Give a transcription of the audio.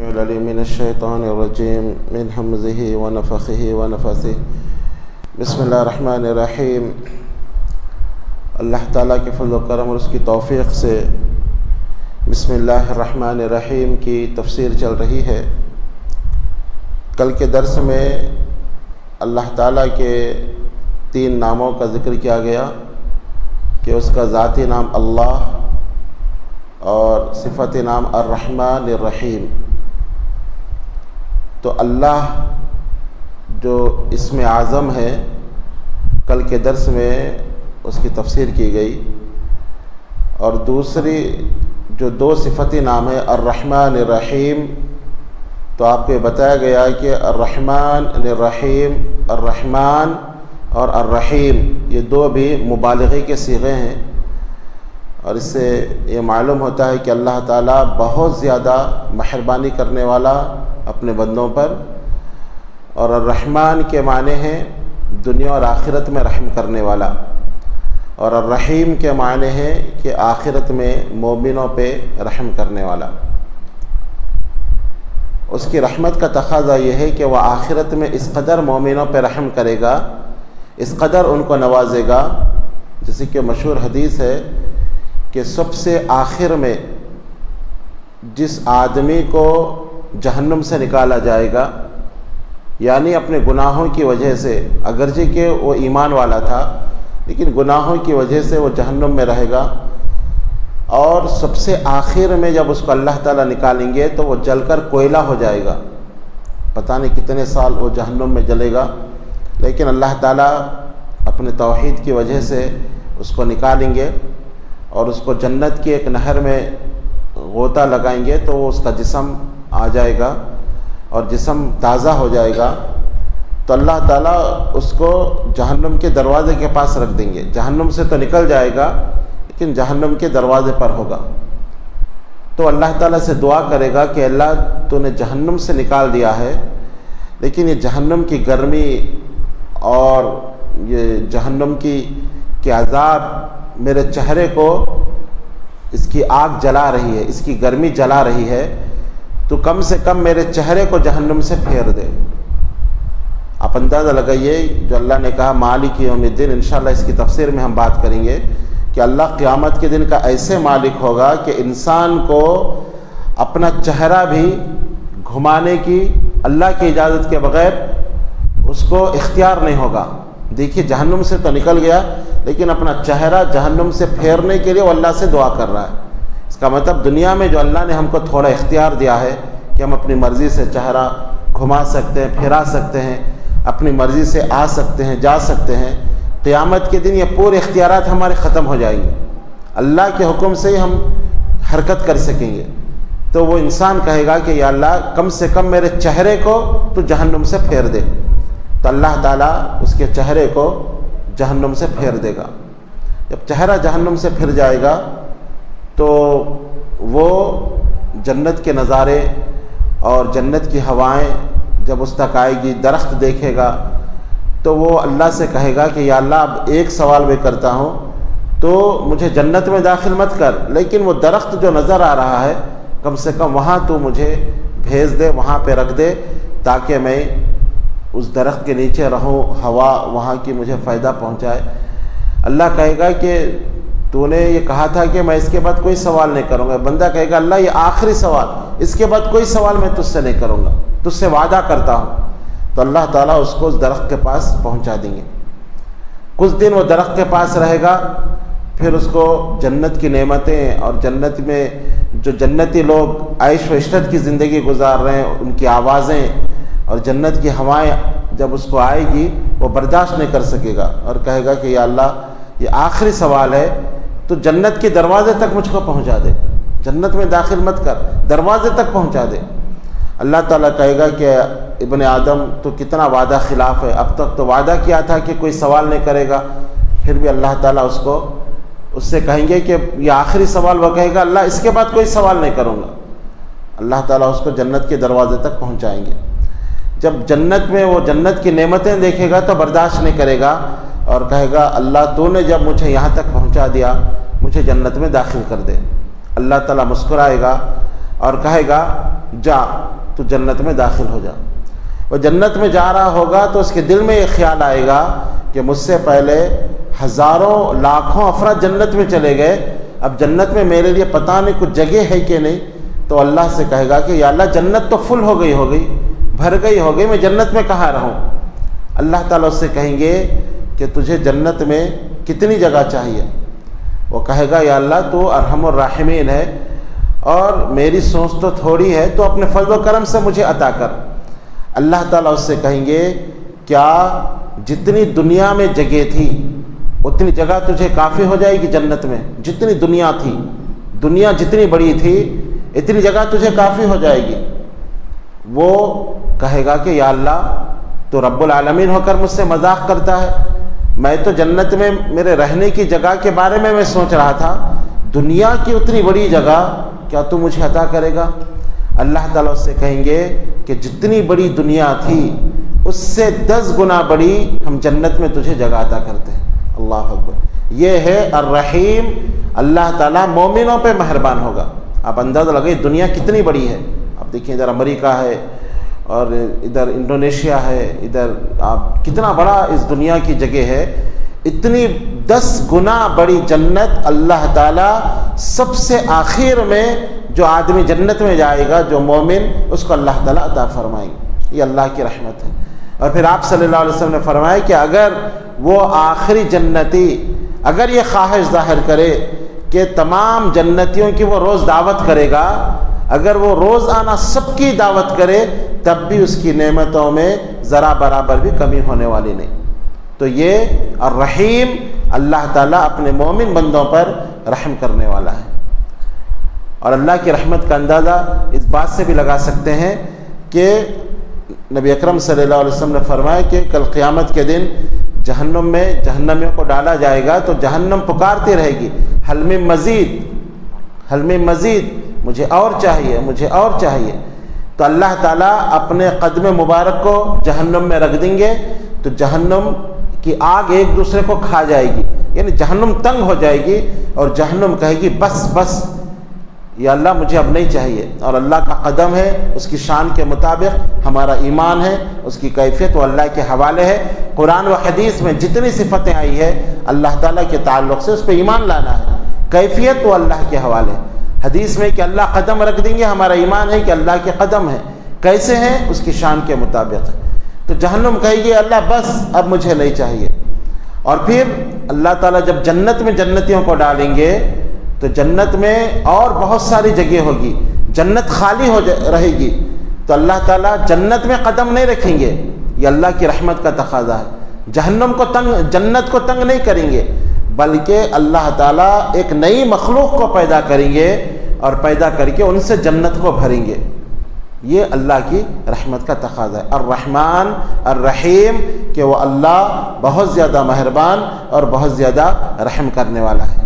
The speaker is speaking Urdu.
العليم من الشيطان الرجيم من همزه ونفخه ونفثه بسم اللہ الرحمن الرحیم۔ اللہ تعالیٰ کے فضل و کرم اور اس کی توفیق سے بسم اللہ الرحمن الرحیم کی تفسیر چل رہی ہے۔ کل کے درس میں اللہ تعالیٰ کے 3 ناموں کا ذکر کیا گیا کہ اس کا ذاتی نام اللہ اور صفت نام الرحمن الرحیم۔ تو اللہ جو اسم اعظم ہے، کل کے درس میں اس کی تفسیر کی گئی، اور دوسری جو 2 صفتی نام ہے الرحمن الرحیم، تو آپ کو بتایا گیا کہ الرحمن الرحیم، الرحمن اور الرحیم یہ 2 بھی مبالغے کے صیغے ہیں، اور اس سے یہ معلوم ہوتا ہے کہ اللہ تعالیٰ بہت زیادہ مہربانی کرنے والا اپنے بندوں پر، اور الرحمن کے معنی ہیں دنیا اور آخرت میں رحم کرنے والا، اور الرحیم کے معنی ہیں کہ آخرت میں مومنوں پہ رحم کرنے والا۔ اس کی رحمت کا تقاضا یہ ہے کہ وہ آخرت میں اس قدر مومنوں پہ رحم کرے گا، اس قدر ان کو نوازے گا، جیسے کہ مشہور حدیث ہے کہ سب سے آخر میں جس آدمی کو جہنم سے نکالا جائے گا، یعنی اپنے گناہوں کی وجہ سے، اگرچہ کہ وہ ایمان والا تھا لیکن گناہوں کی وجہ سے وہ جہنم میں رہے گا، اور سب سے آخر میں جب اس کو اللہ تعالیٰ نکالیں گے تو وہ جل کر کوئلہ ہو جائے گا، پتہ نہیں کتنے سال وہ جہنم میں جلے گا، لیکن اللہ تعالیٰ اپنے توحید کی وجہ سے اس کو نکالیں گے اور اس کو جنت کی ایک نہر میں غوطہ لگائیں گے تو وہ اس کا جسم آ جائے گا اور جسم تازہ ہو جائے گا، تو اللہ تعالیٰ اس کو جہنم کے دروازے کے پاس رکھ دیں گے۔ جہنم سے تو نکل جائے گا لیکن جہنم کے دروازے پر ہوگا، تو اللہ تعالیٰ سے دعا کرے گا کہ اللہ تو نے جہنم سے نکال دیا ہے، لیکن یہ جہنم کی گرمی اور یہ جہنم کی عذاب میرے چہرے کو، اس کی آگ جلا رہی ہے، اس کی گرمی جلا رہی ہے، تو کم سے کم میرے چہرے کو جہنم سے پھیر دے۔ آپ اندازہ لگائیے، جو اللہ نے کہا مالک یوم الدین، انشاءاللہ اس کی تفسیر میں ہم بات کریں گے کہ اللہ قیامت کے دن کا ایسے مالک ہوگا کہ انسان کو اپنا چہرہ بھی گھمانے کی اللہ کی اجازت کے بغیر اس کو اختیار نہیں ہوگا۔ دیکھیے جہنم سے تو نکل گیا لیکن اپنا چہرہ جہنم سے پھیرنے کے لیے وہ اللہ سے دعا کر رہا ہے۔ اس کا مطلب دنیا میں جو اللہ نے ہم کو تھوڑا اختیار دیا ہے کہ ہم اپنی مرضی سے چہرہ گھما سکتے ہیں، پھرا سکتے ہیں، اپنی مرضی سے آ سکتے ہیں، جا سکتے ہیں، قیامت کے دن یہ پورے اختیارات ہمارے ختم ہو جائیں گے، اللہ کے حکم سے ہی ہم حرکت کر سکیں گے۔ تو وہ انسان کہے گا کہ یا اللہ کم سے کم میرے چہرے کو تو جہنم سے پھیر دے، تو اللہ تعالیٰ اس کے چہرے کو جہنم سے پھیر دے گا۔ جب چہرہ جہنم سے پھر جائے گا تو وہ جنت کے نظارے اور جنت کی ہوائیں جب اس تک آئے گی، درخت دیکھے گا، تو وہ اللہ سے کہے گا کہ یا اللہ اب ایک سوال میں کرتا ہوں، تو مجھے جنت میں داخل مت کر، لیکن وہ درخت جو نظر آ رہا ہے کم سے کم وہاں تو مجھے بھیج دے، وہاں پہ رکھ دے، تاکہ میں اس درخت کے نیچے رہوں، ہوا وہاں کی مجھے فائدہ پہنچائے۔ اللہ کہے گا کہ تو نے یہ کہا تھا کہ میں اس کے بعد کوئی سوال نہیں کروں گا۔ بندہ کہے گا اللہ یہ آخری سوال، اس کے بعد کوئی سوال میں تجھ سے نہیں کروں گا، تجھ سے وعدہ کرتا ہوں۔ تو اللہ تعالیٰ اس کو اس درخت کے پاس پہنچا دیں گے۔ کچھ دن وہ درخت کے پاس رہے گا، پھر اس کو جنت کی نعمتیں اور جنت میں جو جنتی لوگ عیش و عشرت کی زندگی گزار رہے ہیں ان کی آوازیں اور جنت کی ہوائیں جب اس کو آئے گی وہ برداشت نہیں کر سکے گا، اور کہے گا کہ یا اللہ یہ آخری سوال ہے، تو جنت کے دروازے تک مجھ کو پہنچا دے، جنت میں داخل مت کر، دروازے تک پہنچا دے۔ اللہ تعالیٰ کہے گا کہ ابن آدم تو کتنا وعدہ خلاف ہے، اب تک تو وعدہ کیا تھا کہ کوئی سوال نہیں کرے گا، پھر بھی اللہ تعالیٰ اس سے کہیں گے کہ یہ آخری سوال، وہ کہے گا اللہ اس کے بعد کوئی سوال نہیں کروں گا۔ اللہ تعالیٰ اس کو جنت کے دروازے تک پہنچائیں گے۔ جب جنت میں وہ جنت کی نعمتیں دیکھے گا تو برداشت نہیں کرے گا اور کہے گا اللہ تو نے جب مجھے یہاں تک پہنچا دیا، مجھے جنت میں داخل کر دے۔ اللہ تعالیٰ مسکرائے گا اور کہے گا جا تو جنت میں داخل ہو جا۔ وہ جنت میں جا رہا ہوگا تو اس کے دل میں یہ خیال آئے گا کہ مجھ سے پہلے ہزاروں لاکھوں افراد جنت میں چلے گئے، اب جنت میں میرے لیے پتہ نہیں کچھ جگہ ہے کہ نہیں۔ تو اللہ سے کہے گا کہ یا اللہ جنت تو فل ہو گئی بھر گئی، میں جنت میں کہاں رہوں؟ اللہ تعالیٰ اس سے کہیں گے کہ تجھے جنت میں کتنی جگہ چاہیے؟ وہ کہے گا یا اللہ تو ارحم الراحمین ہے اور میری سوچ تو تھوڑی ہے، تو اپنے فضل و کرم سے مجھے عطا کر۔ اللہ تعالیٰ اس سے کہیں گے کیا جتنی دنیا میں جگہ تھی اتنی جگہ تجھے کافی ہو جائے گی جنت میں؟ جتنی دنیا تھی، دنیا جتنی بڑی تھی اتنی جگہ تجھے کافی ہو جائے گی؟ وہ کہے گا کہ یا اللہ تو رب العالمین ہو کر مجھ سے مذاق کرتا ہے، میں تو جنت میں میرے رہنے کی جگہ کے بارے میں سوچ رہا تھا، دنیا کی اتنی بڑی جگہ کیا تو مجھے عطا کرے گا؟ اللہ تعالیٰ اس سے کہیں گے کہ جتنی بڑی دنیا تھی اس سے 10 گنا بڑی ہم جنت میں تجھے جگہ عطا کرتے ہیں۔ اللہ اکبر۔ یہ ہے الرحیم، اللہ تعالیٰ مومنوں پہ مہربان ہوگا۔ آپ اندازہ لگائیے دنیا کتنی بڑی ہے۔ آپ دیکھیں ادھر امریکہ ہے اور ادھر انڈونیشیا ہے، ادھر آپ کتنا بڑا اس دنیا کی جگہ ہے، اتنی 10 گنا بڑی جنت اللہ تعالیٰ سب سے آخر میں جو آدمی جنت میں جائے گا، جو مومن، اس کو اللہ تعالیٰ عطا فرمائیں گے۔ یہ اللہ کی رحمت ہے۔ اور پھر آپ صلی اللہ علیہ وسلم نے فرمایا کہ اگر وہ آخری جنتی اگر یہ خواہش ظاہر کرے کہ تمام جنتیوں کی وہ روز دعوت کرے گا، اگر وہ روزانہ سب کی دعوت کرے، تب بھی اس کی نعمتوں میں ذرا برابر بھی کمی ہونے والی نہیں۔ تو یہ الرحیم، اللہ تعالیٰ اپنے مومن بندوں پر رحم کرنے والا ہے۔ اور اللہ کی رحمت کا اندازہ اس بات سے بھی لگا سکتے ہیں کہ نبی اکرم صلی اللہ علیہ وسلم نے فرمایا کہ کل قیامت کے دن جہنم میں جہنمیوں کو ڈالا جائے گا تو جہنم پکارتی رہے گی، حل من مزید، مجھے اور چاہیے، مجھے اور چاہیے۔ تو اللہ تعالیٰ اپنے قدم مبارک کو جہنم میں رکھ دیں گے تو جہنم کی آگ ایک دوسرے کو کھا جائے گی، یعنی جہنم تنگ ہو جائے گی اور جہنم کہے گی بس یا اللہ مجھے اب نہیں چاہیے۔ اور اللہ کا قدم ہے، اس کی شان کے مطابق ہمارا ایمان ہے، اس کی کیفیت وہ اللہ کے حوالے ہے۔ قرآن و حدیث میں جتنی صفتیں آئی ہے اللہ تعالیٰ کے تعلق سے اس پہ ایمان لانا ہے، کیفیت وہ اللہ کے حوالے۔ حدیث میں کہ اللہ قدم رکھ دیں گے، ہمارا ایمان ہے کہ اللہ کے قدم ہے، کیسے ہیں اس کی شان کے مطابق ہے۔ تو جہنم کہے گی اللہ بس اب مجھے نہیں چاہیے۔ اور پھر اللہ تعالیٰ جب جنت میں جنتیوں کو ڈالیں گے تو جنت میں اور بہت ساری جگہ ہوگی، جنت خالی رہے گی، تو اللہ تعالیٰ جنت میں قدم نہیں رکھیں گے، یہ اللہ کی رحمت کا تقاضا ہے۔ جنت کو تنگ نہیں کریں گے، بلکہ اللہ تعالیٰ ایک نئی مخلوق کو پیدا کریں گے اور پیدا کر کے ان سے جنت کو بھریں گے۔ یہ اللہ کی رحمت کا تقاضا ہے۔ الرحمن الرحیم، کہ وہ اللہ بہت زیادہ مہربان اور بہت زیادہ رحم کرنے والا ہے۔